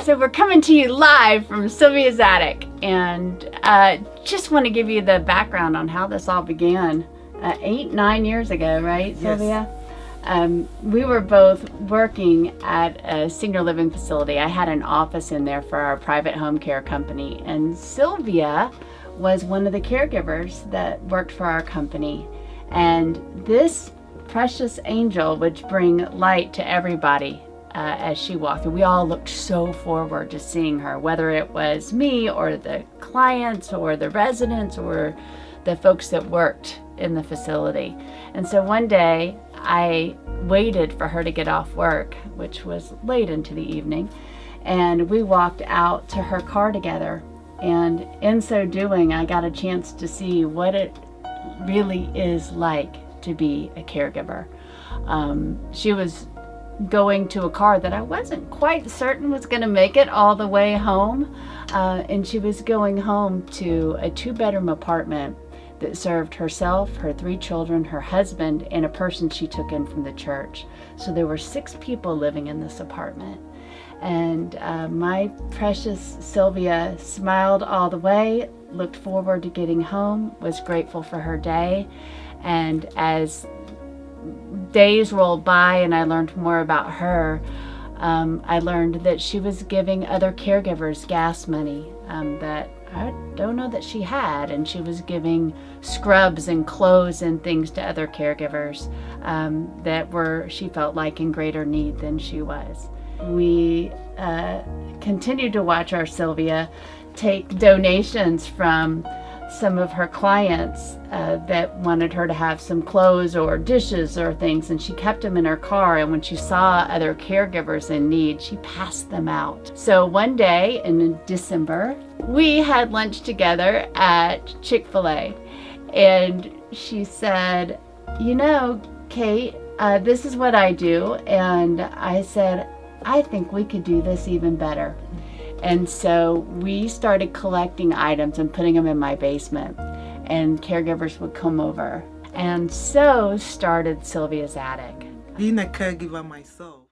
So we're coming to you live from Sylvia's attic, and just want to give you the background on how this all began 8-9 years ago, right, Sylvia? Yes. We were both working at a senior living facility. I had an office in there for our private home care company, and Sylvia was one of the caregivers that worked for our company. And this precious angel would bring light to everybody as she walked. And we all looked so forward to seeing her, whether it was me or the clients or the residents or the folks that worked in the facility. And so one day I waited for her to get off work, which was late into the evening, and we walked out to her car together. And in so doing, I got a chance to see what it really is like to be a caregiver. She was going to a car that I wasn't quite certain was going to make it all the way home, and she was going home to a 2-bedroom apartment that served herself, her 3 children, her husband, and a person she took in from the church. So there were 6 people living in this apartment. And my precious Sylvia smiled all the way, looked forward to getting home, was grateful for her day. And as days rolled by and I learned more about her, I learned that she was giving other caregivers gas money that I don't know that she had, and she was giving scrubs and clothes and things to other caregivers that were, she felt like, in greater need than she was. We continued to watch our Sylvia take donations from some of her clients that wanted her to have some clothes or dishes or things, and she kept them in her car, and when she saw other caregivers in need, she passed them out. So one day in December, we had lunch together at Chick-fil-A, and she said, "You know, Kate, this is what I do." And I said, "I think we could do this even better." And so we started collecting items and putting them in my basement, and caregivers would come over. And so started Sylvia's attic. Being a caregiver myself,